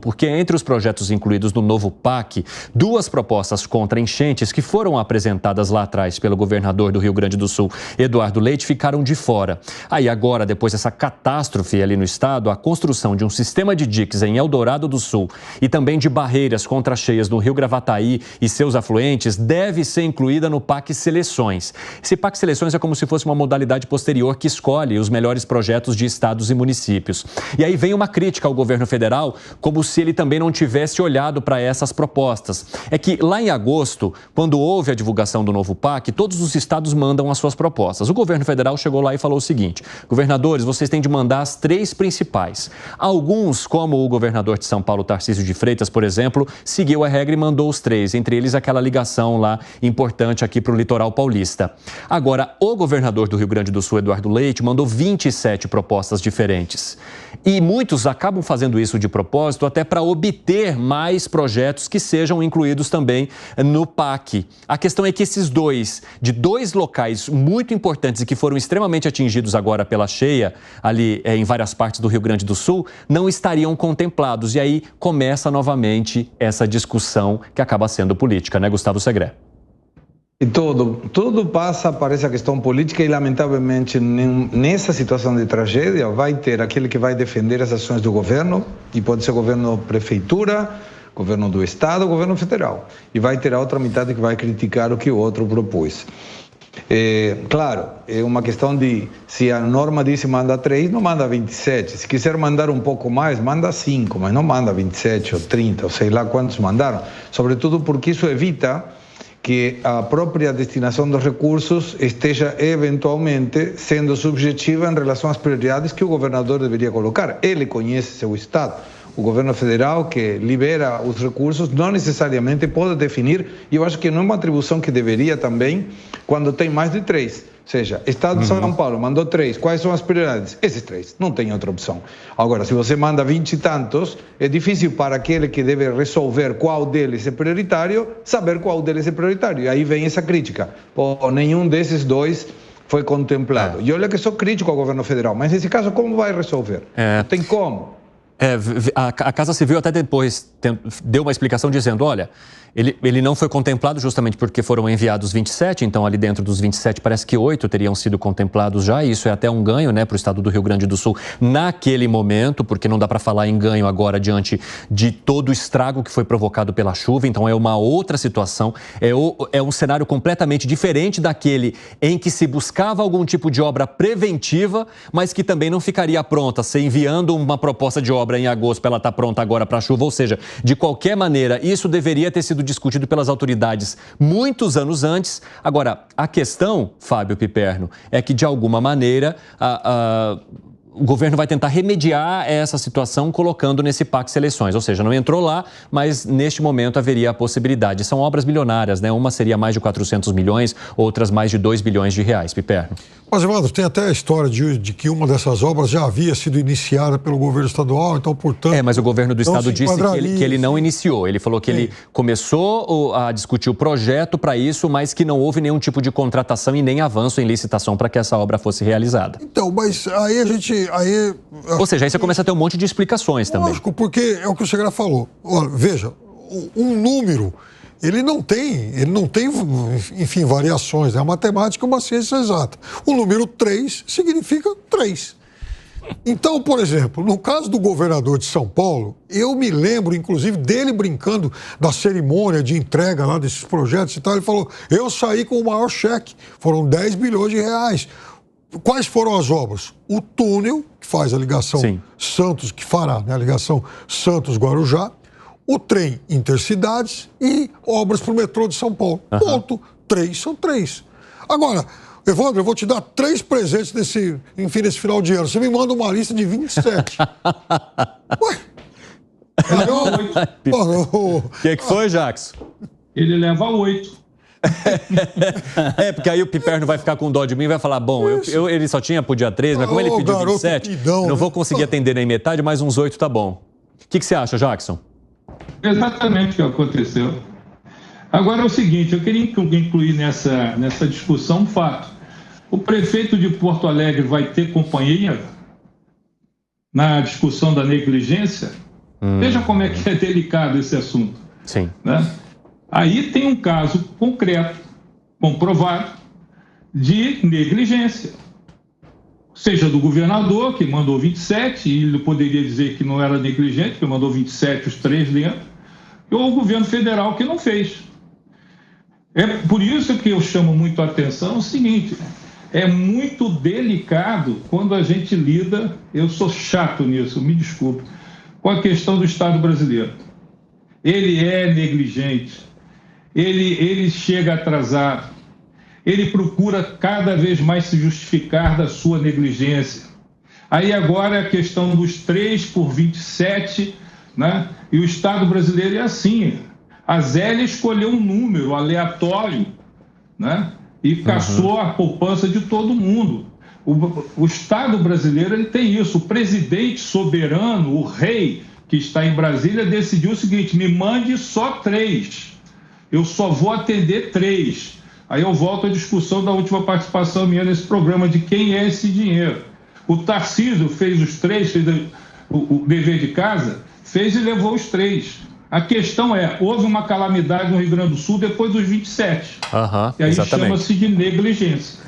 Porque entre os projetos incluídos no novo PAC, 2 propostas contra enchentes que foram apresentadas lá atrás pelo governador do Rio Grande do Sul, Eduardo Leite, ficaram de fora. Aí agora, depois dessa catástrofe ali no estado, a construção de um sistema de diques em Eldorado do Sul e também de barreiras contra cheias no Rio Gravataí e seus afluentes deve ser incluída no PAC Seleções. Esse PAC Seleções é como se fosse uma modalidade posterior que escolhe os melhores projetos de estados e municípios. E aí vem uma crítica ao governo federal, como se ele também não tivesse olhado para essas propostas. É que lá em agosto, quando houve a divulgação do novo PAC, todos os estados mandam as suas propostas. O governo federal chegou lá e falou o seguinte: governadores, vocês têm de mandar as 3 principais. Alguns, como o governador de São Paulo, Tarcísio de Freitas, por exemplo, seguiu a regra e mandou os 3, entre eles aquela ligação lá importante aqui para o litoral paulista. Agora, o governador do Rio Grande do Sul, Eduardo Leite, mandou 27 propostas diferentes. E muitos acabam fazendo isso de propósito até para obter mais projetos que sejam incluídos também no PAC. A questão é que esses de dois locais muito importantes e que foram extremamente atingidos agora pela cheia, ali em várias partes do Rio Grande do Sul, não estariam contemplados. E aí começa novamente essa discussão que acaba sendo política, né, Gustavo Segré? E tudo passa para essa questão política e, lamentavelmente, nessa situação de tragédia, vai ter aquele que vai defender as ações do governo, e pode ser governo prefeitura, governo do estado, governo federal. E vai ter a outra metade que vai criticar o que o outro propôs. Claro, é uma questão de, se a norma diz manda 3, não manda 27. Se quiser mandar um pouco mais, manda 5, mas não manda 27 ou 30, ou sei lá quantos mandaram. Sobretudo porque isso evita que a própria destinação dos recursos esteja eventualmente sendo subjetiva em relação às prioridades que o governador deveria colocar. Ele conhece seu estado. O governo federal, que libera os recursos, não necessariamente pode definir, e eu acho que não é uma atribuição que deveria também, quando tem mais de 3. Ou seja, Estado de São Paulo mandou 3, quais são as prioridades? Esses 3, não tem outra opção. Agora, se você manda 20 e tantos, é difícil para aquele que deve resolver qual deles é prioritário, saber qual deles é prioritário. E aí vem essa crítica. Pô, nenhum desses 2 foi contemplado. E olha que sou crítico ao governo federal, mas nesse caso como vai resolver? Não tem como. A Casa Civil até depois deu uma explicação dizendo, olha, ele não foi contemplado justamente porque foram enviados 27, então ali dentro dos 27 parece que 8 teriam sido contemplados já, e isso é até um ganho, né, para o estado do Rio Grande do Sul naquele momento, porque não dá para falar em ganho agora diante de todo o estrago que foi provocado pela chuva, então é uma outra situação, é um cenário completamente diferente daquele em que se buscava algum tipo de obra preventiva, mas que também não ficaria pronta, se enviando uma proposta de obra em agosto para ela estar pronta agora para a chuva, ou seja, de qualquer maneira, isso deveria ter sido discutido pelas autoridades muitos anos antes. Agora, a questão, Fábio Piperno, é que de alguma maneira o governo vai tentar remediar essa situação colocando nesse PAC Seleções, ou seja, não entrou lá, mas neste momento haveria a possibilidade. São obras bilionárias, né? Uma seria mais de 400 milhões, outras mais de 2 bilhões de reais, Piperno. Mas, Evandro, tem até a história de que uma dessas obras já havia sido iniciada pelo governo estadual, então, portanto... mas o governo do estado disse que ele não iniciou. Ele falou que ele começou a discutir o projeto para isso, mas que não houve nenhum tipo de contratação e nem avanço em licitação para que essa obra fosse realizada. Então, mas aí a gente... Ou seja, aí você começa a ter um monte de explicações também. Lógico, porque é o que o Segré falou. Olha, veja, um número... Ele não tem, enfim, variações. A matemática é uma ciência exata. O número 3 significa 3. Então, por exemplo, no caso do governador de São Paulo, eu me lembro, inclusive, dele brincando da cerimônia de entrega lá desses projetos e tal. Ele falou, eu saí com o maior cheque, foram 10 bilhões de reais. Quais foram as obras? O túnel, que faz a ligação Santos, que fará, né, a ligação Santos-Guarujá, o trem intercidades e obras para o metrô de São Paulo. Ponto. 3 são 3. Agora, Evandro, eu vou te dar 3 presentes nesse final de ano. Você me manda uma lista de 27. Ué? O que foi, Jackson? Ele leva 8. Porque aí o Piperno vai ficar com dó de mim e vai falar, bom, ele só tinha pro dia 13, mas como ele pediu 27, não vou conseguir atender nem metade, mas uns 8 tá bom. O que você acha, Jackson? Exatamente o que aconteceu. Agora é o seguinte, eu queria incluir nessa discussão um fato. O prefeito de Porto Alegre vai ter companhia na discussão da negligência? Veja como é que é delicado esse assunto. Sim. Né? Aí tem um caso concreto, comprovado, de negligência. Seja do governador, que mandou 27, e ele poderia dizer que não era negligente, que mandou 27, os 3 dentro, ou o governo federal que não fez. É por isso que eu chamo muito a atenção o seguinte: é muito delicado quando a gente lida, eu sou chato nisso, me desculpe, com a questão do Estado brasileiro. Ele é negligente, ele chega atrasado, ele procura cada vez mais se justificar da sua negligência. Aí agora a questão dos 3 por 27, né? E o Estado brasileiro é assim. A Zélia escolheu um número aleatório, né? E caçou a poupança de todo mundo. O Estado brasileiro ele tem isso. O presidente soberano, o rei que está em Brasília, decidiu o seguinte: me mande só 3. Eu só vou atender 3. Aí eu volto à discussão da última participação minha nesse programa de quem é esse dinheiro. O Tarcísio fez os 3, fez o dever de casa, fez e levou os 3. A questão é, houve uma calamidade no Rio Grande do Sul depois dos 27. E aí chama-se de negligência.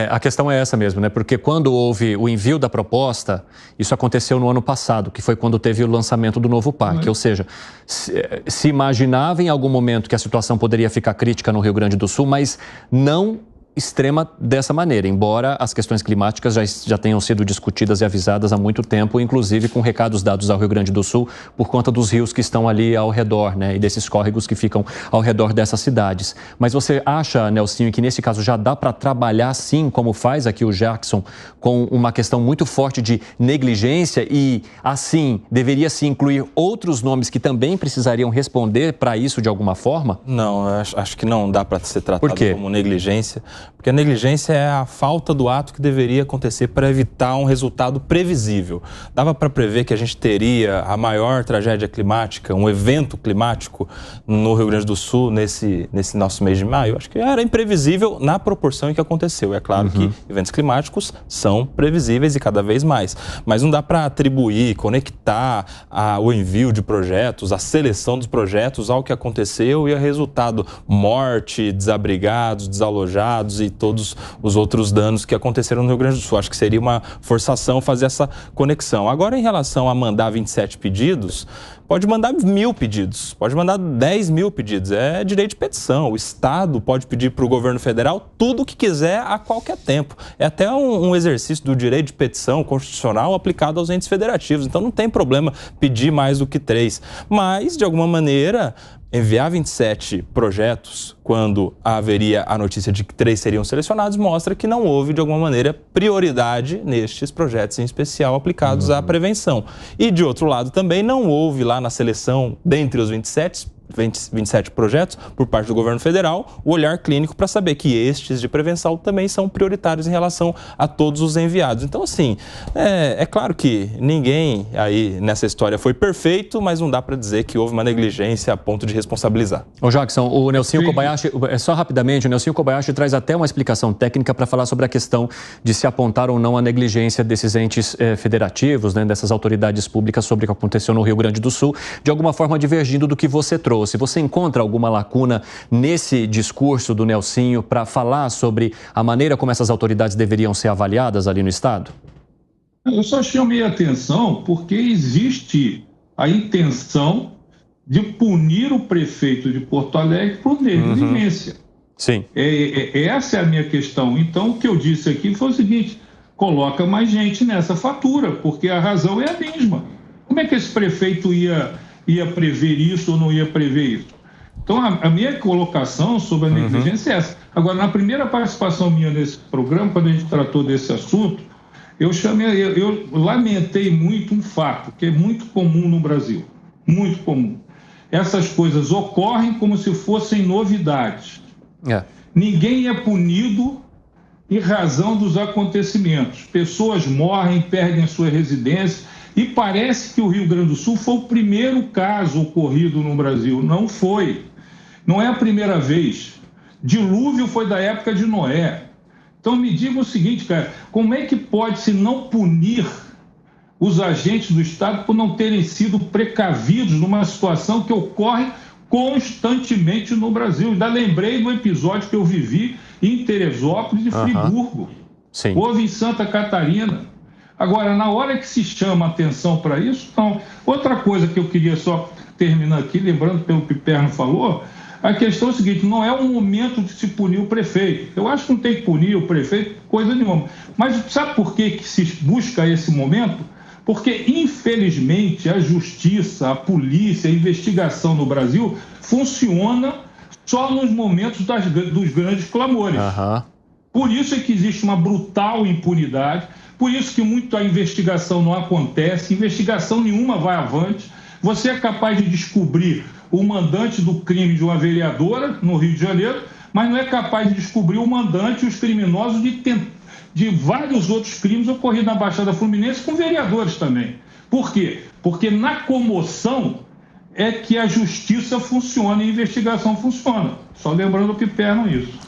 A questão é essa mesmo, né? Porque quando houve o envio da proposta, isso aconteceu no ano passado, que foi quando teve o lançamento do novo PAC. Ou seja, se imaginava em algum momento que a situação poderia ficar crítica no Rio Grande do Sul, mas não extrema dessa maneira, embora as questões climáticas já tenham sido discutidas e avisadas há muito tempo, inclusive com recados dados ao Rio Grande do Sul por conta dos rios que estão ali ao redor, né, e desses córregos que ficam ao redor dessas cidades. Mas você acha, Nelsinho, que nesse caso já dá para trabalhar sim, como faz aqui o Jackson, com uma questão muito forte de negligência e, assim, deveria se incluir outros nomes que também precisariam responder para isso de alguma forma? Não, acho que não dá para ser tratado como negligência. Porque a negligência é a falta do ato que deveria acontecer para evitar um resultado previsível. Dava para prever que a gente teria a maior tragédia climática, um evento climático no Rio Grande do Sul nesse nosso mês de maio? Acho que era imprevisível na proporção em que aconteceu. É claro que eventos climáticos são previsíveis e cada vez mais. Mas não dá para atribuir, conectar o envio de projetos, a seleção dos projetos ao que aconteceu e o resultado: morte, desabrigados, desalojados e todos os outros danos que aconteceram no Rio Grande do Sul. Acho que seria uma forçação fazer essa conexão. Agora, em relação a mandar 27 pedidos, pode mandar 1.000 pedidos, pode mandar 10.000 pedidos. É direito de petição. O Estado pode pedir para o governo federal tudo o que quiser a qualquer tempo. É até um exercício do direito de petição constitucional aplicado aos entes federativos. Então, não tem problema pedir mais do que 3. Mas, de alguma maneira, enviar 27 projetos quando haveria a notícia de que 3 seriam selecionados mostra que não houve, de alguma maneira, prioridade nestes projetos em especial aplicados à prevenção. E, de outro lado, também não houve lá na seleção, dentre os 27 projetos, por parte do governo federal, o olhar clínico para saber que estes de prevenção também são prioritários em relação a todos os enviados. Então, assim, é claro que ninguém aí nessa história foi perfeito, mas não dá para dizer que houve uma negligência a ponto de responsabilizar. Ô Jackson, o Nelsinho Kobayashi, só rapidamente, o Nelsinho Kobayashi traz até uma explicação técnica para falar sobre a questão de se apontar ou não a negligência desses entes federativos, né, dessas autoridades públicas sobre o que aconteceu no Rio Grande do Sul, de alguma forma divergindo do que você trouxe. Se você encontra alguma lacuna nesse discurso do Nelsinho para falar sobre a maneira como essas autoridades deveriam ser avaliadas ali no Estado? Eu só chamei a atenção porque existe a intenção de punir o prefeito de Porto Alegre por negligência. Sim. Essa é a minha questão. Então, o que eu disse aqui foi o seguinte: coloca mais gente nessa fatura, porque a razão é a mesma. Como é que esse prefeito ia prever isso ou não ia prever isso? Então, a minha colocação sobre a negligência é essa. Agora, na primeira participação minha nesse programa, quando a gente tratou desse assunto, eu lamentei muito um fato que é muito comum no Brasil. Muito comum. Essas coisas ocorrem como se fossem novidades. Ninguém é punido em razão dos acontecimentos. Pessoas morrem, perdem sua residência. E parece que o Rio Grande do Sul foi o primeiro caso ocorrido no Brasil. Não foi. Não é a primeira vez. Dilúvio foi da época de Noé. Então me diga o seguinte, cara, como é que pode se não punir os agentes do Estado por não terem sido precavidos numa situação que ocorre constantemente no Brasil. Ainda lembrei do episódio que eu vivi em Teresópolis e Friburgo. Sim. Houve em Santa Catarina. Agora, na hora que se chama atenção para isso, não. Outra coisa que eu queria só terminar aqui, lembrando pelo que o Piperno falou, a questão é o seguinte, não é um momento de se punir o prefeito. Eu acho que não tem que punir o prefeito, coisa nenhuma. Mas sabe por que se busca esse momento? Porque, infelizmente, a justiça, a polícia, a investigação no Brasil funciona só nos momentos dos grandes clamores. Por isso é que existe uma brutal impunidade, por isso que muito a investigação não acontece, investigação nenhuma vai avante. Você é capaz de descobrir o mandante do crime de uma vereadora no Rio de Janeiro, mas não é capaz de descobrir o mandante e os criminosos de vários outros crimes ocorridos na Baixada Fluminense com vereadores também. Por quê? Porque na comoção é que a justiça funciona e a investigação funciona. Só lembrando o Piperno isso.